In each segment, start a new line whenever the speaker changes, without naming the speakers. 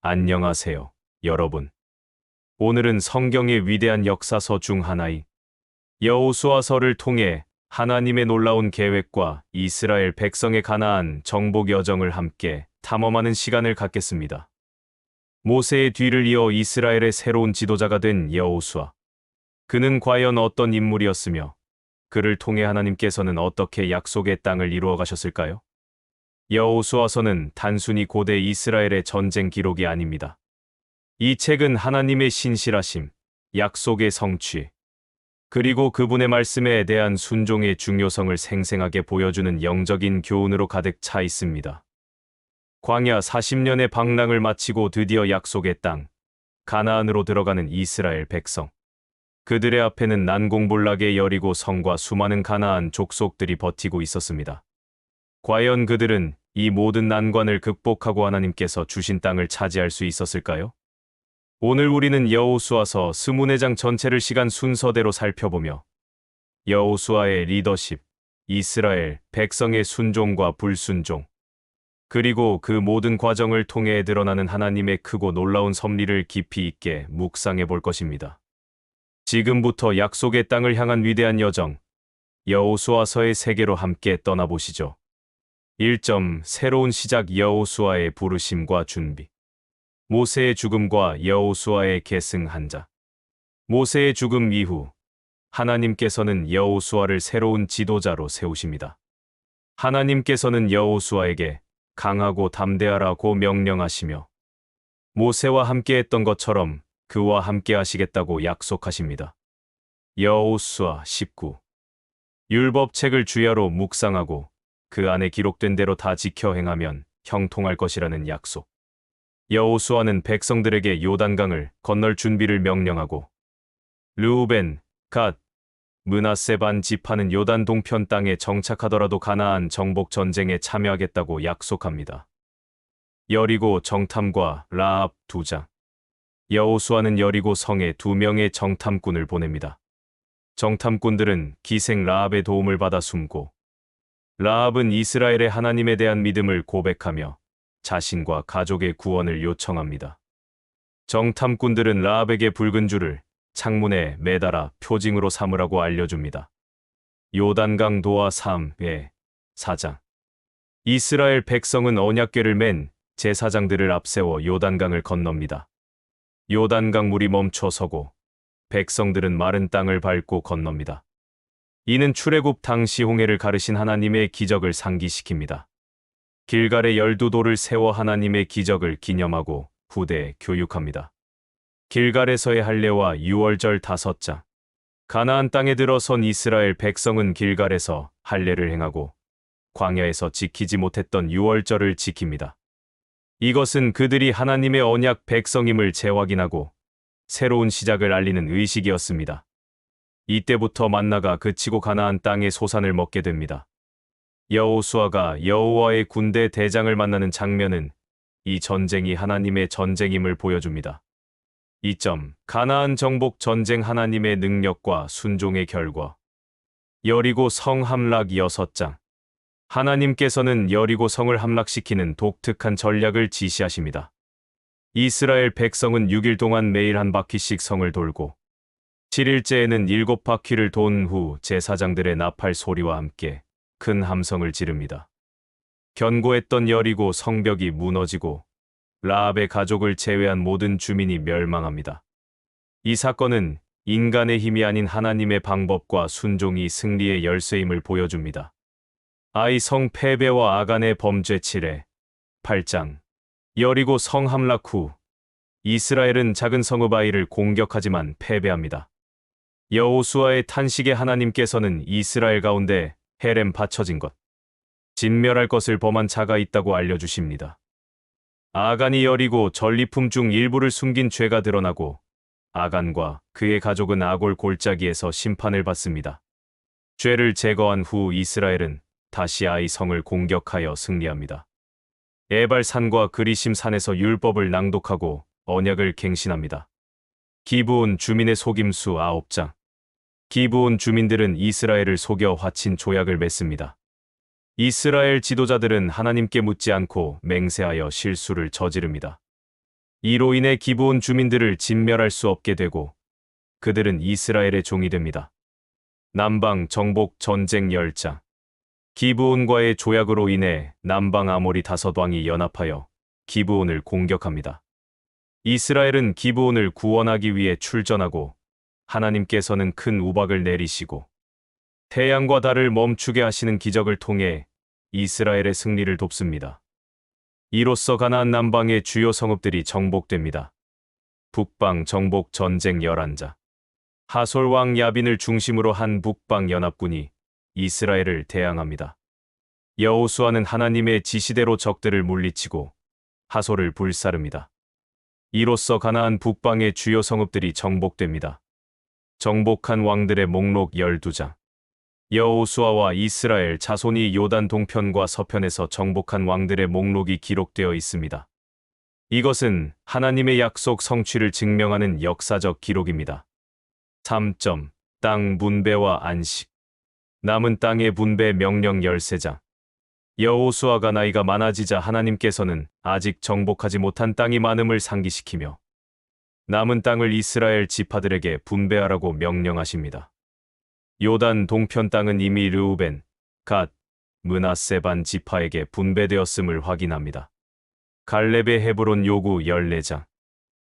안녕하세요, 여러분. 오늘은 성경의 위대한 역사서 중 하나인 여호수아서를 통해 하나님의 놀라운 계획과 이스라엘 백성의 가나안 정복 여정을 함께 탐험하는 시간을 갖겠습니다. 모세의 뒤를 이어 이스라엘의 새로운 지도자가 된 여호수아. 그는 과연 어떤 인물이었으며 그를 통해 하나님께서는 어떻게 약속의 땅을 이루어 가셨을까요? 여호수아서는 단순히 고대 이스라엘의 전쟁 기록이 아닙니다. 이 책은 하나님의 신실하심, 약속의 성취, 그리고 그분의 말씀에 대한 순종의 중요성을 생생하게 보여주는 영적인 교훈으로 가득 차 있습니다. 광야 40년의 방랑을 마치고 드디어 약속의 땅, 가나안으로 들어가는 이스라엘 백성. 그들의 앞에는 난공불락의 여리고 성과 수많은 가나안 족속들이 버티고 있었습니다. 과연 그들은 이 모든 난관을 극복하고 하나님께서 주신 땅을 차지할 수 있었을까요? 오늘 우리는 여호수아서 24장 전체를 시간 순서대로 살펴보며 여호수아의 리더십, 이스라엘 백성의 순종과 불순종, 그리고 그 모든 과정을 통해 드러나는 하나님의 크고 놀라운 섭리를 깊이 있게 묵상해 볼 것입니다. 지금부터 약속의 땅을 향한 위대한 여정, 여호수아서의 세계로 함께 떠나보시죠. 1점 새로운 시작 여호수아의 부르심과 준비. 모세의 죽음과 여호수아의 계승한자. 모세의 죽음 이후 하나님께서는 여호수아를 새로운 지도자로 세우십니다. 하나님께서는 여호수아에게 강하고 담대하라고 명령하시며 모세와 함께했던 것처럼 그와 함께하시겠다고 약속하십니다. 여호수아 19. 율법책을 주야로 묵상하고 그 안에 기록된 대로 다 지켜 행하면 형통할 것이라는 약속. 여호수아는 백성들에게 요단강을 건널 준비를 명령하고 르우벤, 갓, 므낫세 반 지파는 요단 동편 땅에 정착하더라도 가나안 정복 전쟁에 참여하겠다고 약속합니다. 여리고 정탐과 라합 2장. 여호수아는 여리고 성에 2명의 정탐꾼을 보냅니다. 정탐꾼들은 기생 라합의 도움을 받아 숨고 라합은 이스라엘의 하나님에 대한 믿음을 고백하며 자신과 가족의 구원을 요청합니다. 정탐꾼들은 라합에게 붉은 줄을 창문에 매달아 표징으로 삼으라고 알려줍니다. 요단강 도하 3의 4장. 이스라엘 백성은 언약궤를 맨 제사장들을 앞세워 요단강을 건넙니다. 요단강 물이 멈춰서고 백성들은 마른 땅을 밟고 건넙니다. 이는 출애굽 당시 홍해를 가르신 하나님의 기적을 상기시킵니다. 길갈에 12돌을 세워 하나님의 기적을 기념하고 후대에 교육합니다. 길갈에서의 할례와 유월절 5장. 가나안 땅에 들어선 이스라엘 백성은 길갈에서 할례를 행하고 광야에서 지키지 못했던 유월절을 지킵니다. 이것은 그들이 하나님의 언약 백성임을 재확인하고 새로운 시작을 알리는 의식이었습니다. 이때부터 만나가 그치고 가나안 땅의 소산을 먹게 됩니다. 여호수아가 여호와의 군대 대장을 만나는 장면은 이 전쟁이 하나님의 전쟁임을 보여줍니다. 2점 가나안 정복 전쟁 하나님의 능력과 순종의 결과. 여리고 성 함락 6장. 하나님께서는 여리고 성을 함락시키는 독특한 전략을 지시하십니다. 이스라엘 백성은 6일 동안 매일 한 바퀴씩 성을 돌고 7일째에는 7바퀴를 돈 후 제사장들의 나팔 소리와 함께 큰 함성을 지릅니다. 견고했던 여리고 성벽이 무너지고 라합의 가족을 제외한 모든 주민이 멸망합니다. 이 사건은 인간의 힘이 아닌 하나님의 방법과 순종이 승리의 열쇠임을 보여줍니다. 아이 성 패배와 아간의 범죄 7회 8장. 여리고 성 함락 후 이스라엘은 작은 성읍 아이를 공격하지만 패배합니다. 여호수아의 탄식에 하나님께서는 이스라엘 가운데 헤렘 받쳐진 것, 진멸할 것을 범한 자가 있다고 알려주십니다. 아간이 여리고 전리품 중 일부를 숨긴 죄가 드러나고 아간과 그의 가족은 아골 골짜기에서 심판을 받습니다. 죄를 제거한 후 이스라엘은 다시 아이 성을 공격하여 승리합니다. 에발산과 그리심 산에서 율법을 낭독하고 언약을 갱신합니다. 기브온 주민의 속임수 9장. 기브온 주민들은 이스라엘을 속여 화친 조약을 맺습니다. 이스라엘 지도자들은 하나님께 묻지 않고 맹세하여 실수를 저지릅니다. 이로 인해 기브온 주민들을 진멸할 수 없게 되고 그들은 이스라엘의 종이 됩니다. 남방 정복 전쟁 열장. 기브온과의 조약으로 인해 남방 아모리 5왕이 연합하여 기브온을 공격합니다. 이스라엘은 기브온을 구원하기 위해 출전하고 하나님께서는 큰 우박을 내리시고 태양과 달을 멈추게 하시는 기적을 통해 이스라엘의 승리를 돕습니다. 이로써 가나안 남방의 주요 성읍들이 정복됩니다. 북방 정복 전쟁 11자. 하솔 왕 야빈을 중심으로 한 북방 연합군이 이스라엘을 대항합니다. 여호수아는 하나님의 지시대로 적들을 물리치고 하솔을 불사릅니다. 이로써 가나안 북방의 주요 성읍들이 정복됩니다. 정복한 왕들의 목록 12장. 여호수아와 이스라엘 자손이 요단 동편과 서편에서 정복한 왕들의 목록이 기록되어 있습니다. 이것은 하나님의 약속 성취를 증명하는 역사적 기록입니다. 3점. 땅 분배와 안식. 남은 땅의 분배 명령 13장. 여호수아가 나이가 많아지자 하나님께서는 아직 정복하지 못한 땅이 많음을 상기시키며 남은 땅을 이스라엘 지파들에게 분배하라고 명령하십니다. 요단 동편 땅은 이미 르우벤, 갓, 므낫세 반 지파에게 분배되었음을 확인합니다. 갈렙의 헤브론 요구 14장.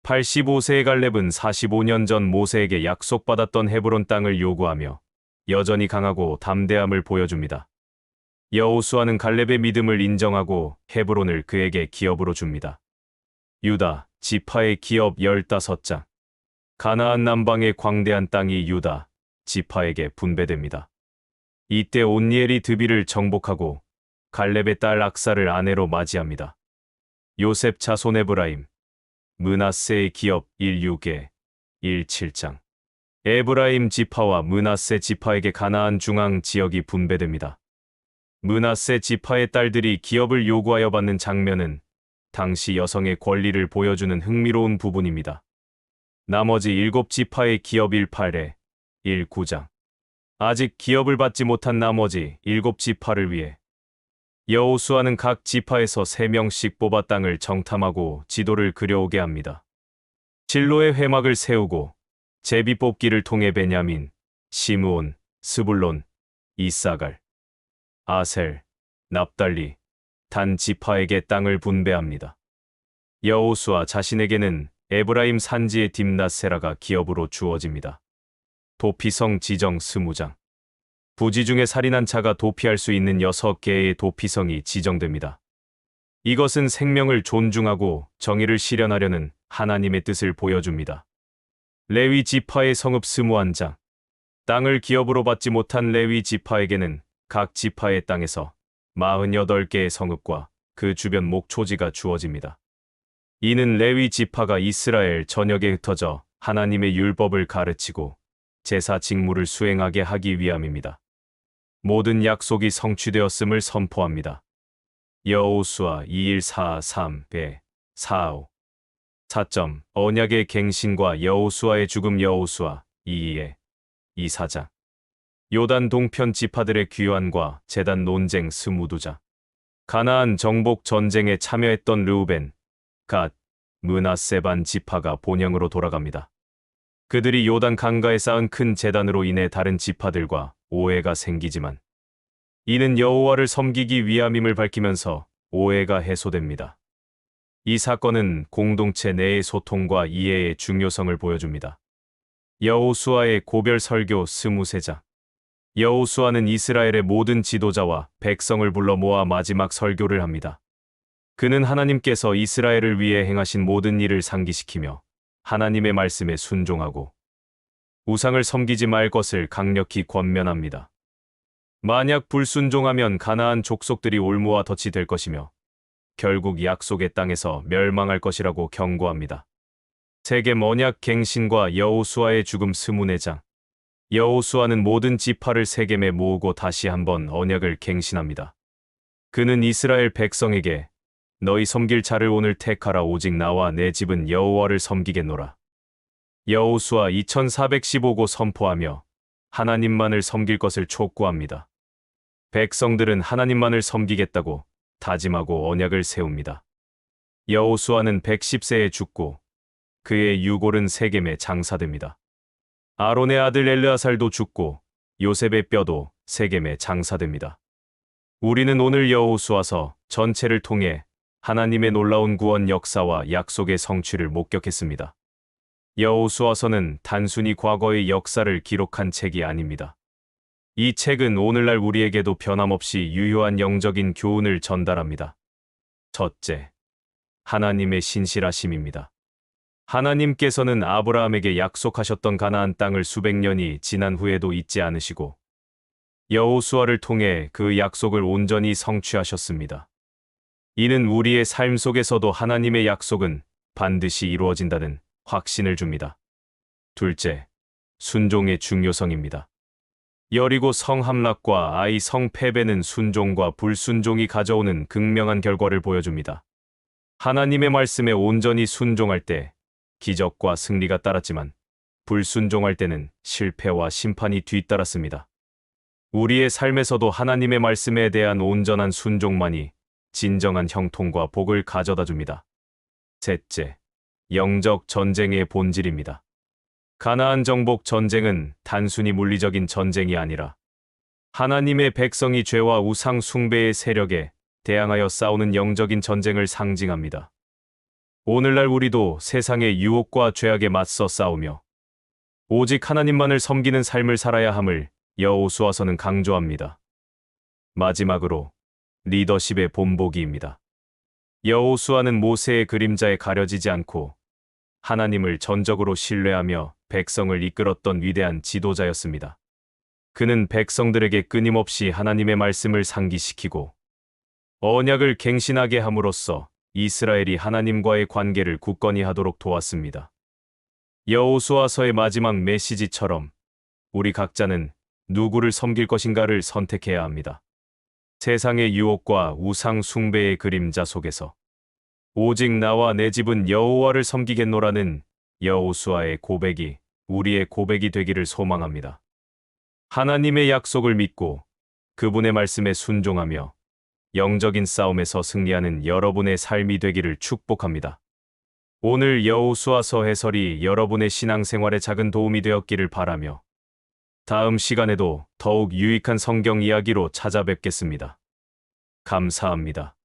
85세의 갈렙은 45년 전 모세에게 약속받았던 헤브론 땅을 요구하며 여전히 강하고 담대함을 보여줍니다. 여호수아는 갈렙의 믿음을 인정하고 헤브론을 그에게 기업으로 줍니다. 유다, 지파의 기업 15장. 가나안 남방의 광대한 땅이 유다, 지파에게 분배됩니다. 이때 온니엘이 드비를 정복하고 갈렙의 딸 악사를 아내로 맞이합니다. 요셉 자손 에브라임, 므낫세의 기업 16개, 17장. 에브라임 지파와 므낫세 지파에게 가나안 중앙 지역이 분배됩니다. 므낫세 지파의 딸들이 기업을 요구하여 받는 장면은 당시 여성의 권리를 보여주는 흥미로운 부분입니다. 나머지 7지파의 기업 18회, 19장. 아직 기업을 받지 못한 나머지 7지파를 위해 여호수아는 각 지파에서 3명씩 뽑아 땅을 정탐하고 지도를 그려오게 합니다. 진로의 회막을 세우고 제비 뽑기를 통해 베냐민, 시므온, 스불론, 이사갈, 아셀, 납달리, 단 지파에게 땅을 분배합니다. 여호수아 자신에게는 에브라임 산지의 딥낫세라가 기업으로 주어집니다. 도피성 지정 20장. 부지 중에 살인한 자가 도피할 수 있는 6개의 도피성이 지정됩니다. 이것은 생명을 존중하고 정의를 실현하려는 하나님의 뜻을 보여줍니다. 레위 지파의 성읍 21장. 땅을 기업으로 받지 못한 레위 지파에게는 각 지파의 땅에서 48개의 성읍과 그 주변 목초지가 주어집니다. 이는 레위 지파가 이스라엘 전역에 흩어져 하나님의 율법을 가르치고 제사 직무를 수행하게 하기 위함입니다. 모든 약속이 성취되었음을 선포합니다. 여호수아 2143배 45. 4점. 언약의 갱신과 여호수아의 죽음. 여호수아 22에 24장. 요단 동편 지파들의 귀환과 제단 논쟁 22장. 가나안 정복 전쟁에 참여했던 르우벤, 갓, 므낫세 반 지파가 본향으로 돌아갑니다. 그들이 요단 강가에 쌓은 큰 제단으로 인해 다른 지파들과 오해가 생기지만 이는 여호와를 섬기기 위함임을 밝히면서 오해가 해소됩니다. 이 사건은 공동체 내의 소통과 이해의 중요성을 보여줍니다. 여호수아의 고별 설교 23장. 여호수아는 이스라엘의 모든 지도자와 백성을 불러 모아 마지막 설교를 합니다. 그는 하나님께서 이스라엘을 위해 행하신 모든 일을 상기시키며 하나님의 말씀에 순종하고 우상을 섬기지 말 것을 강력히 권면합니다. 만약 불순종하면 가나안 족속들이 올무와 덫이 될 것이며 결국 약속의 땅에서 멸망할 것이라고 경고합니다. 세겜 언약 갱신과 여호수아의 죽음 24장. 여호수아는 모든 지파를 세겜에 모으고 다시 한번 언약을 갱신합니다. 그는 이스라엘 백성에게 너희 섬길 자를 오늘 택하라. 오직 나와 내 집은 여호와를 섬기겠노라. 여호수아 2415고 선포하며 하나님만을 섬길 것을 촉구합니다. 백성들은 하나님만을 섬기겠다고 다짐하고 언약을 세웁니다. 여호수아는 110세에 죽고 그의 유골은 세겜에 장사됩니다. 아론의 아들 엘르아살도 죽고 요셉의 뼈도 세겜에 장사됩니다. 우리는 오늘 여호수아서 전체를 통해 하나님의 놀라운 구원 역사와 약속의 성취를 목격했습니다. 여호수아서는 단순히 과거의 역사를 기록한 책이 아닙니다. 이 책은 오늘날 우리에게도 변함없이 유효한 영적인 교훈을 전달합니다. 첫째, 하나님의 신실하심입니다. 하나님께서는 아브라함에게 약속하셨던 가나안 땅을 수백 년이 지난 후에도 잊지 않으시고 여호수아를 통해 그 약속을 온전히 성취하셨습니다. 이는 우리의 삶 속에서도 하나님의 약속은 반드시 이루어진다는 확신을 줍니다. 둘째, 순종의 중요성입니다. 여리고 성 함락과 아이 성 패배는 순종과 불순종이 가져오는 극명한 결과를 보여줍니다. 하나님의 말씀에 온전히 순종할 때 기적과 승리가 따랐지만 불순종할 때는 실패와 심판이 뒤따랐습니다. 우리의 삶에서도 하나님의 말씀에 대한 온전한 순종만이 진정한 형통과 복을 가져다 줍니다. 셋째, 영적 전쟁의 본질입니다. 가나안 정복 전쟁은 단순히 물리적인 전쟁이 아니라 하나님의 백성이 죄와 우상 숭배의 세력에 대항하여 싸우는 영적인 전쟁을 상징합니다. 오늘날 우리도 세상의 유혹과 죄악에 맞서 싸우며 오직 하나님만을 섬기는 삶을 살아야 함을 여호수아서는 강조합니다. 마지막으로 리더십의 본보기입니다. 여호수아는 모세의 그림자에 가려지지 않고 하나님을 전적으로 신뢰하며 백성을 이끌었던 위대한 지도자였습니다. 그는 백성들에게 끊임없이 하나님의 말씀을 상기시키고 언약을 갱신하게 함으로써 이스라엘이 하나님과의 관계를 굳건히 하도록 도왔습니다. 여호수아서의 마지막 메시지처럼 우리 각자는 누구를 섬길 것인가를 선택해야 합니다. 세상의 유혹과 우상 숭배의 그림자 속에서 오직 나와 내 집은 여호와를 섬기겠노라는 여호수아의 고백이 우리의 고백이 되기를 소망합니다. 하나님의 약속을 믿고 그분의 말씀에 순종하며 영적인 싸움에서 승리하는 여러분의 삶이 되기를 축복합니다. 오늘 여호수아서 해설이 여러분의 신앙생활에 작은 도움이 되었기를 바라며 다음 시간에도 더욱 유익한 성경 이야기로 찾아뵙겠습니다. 감사합니다.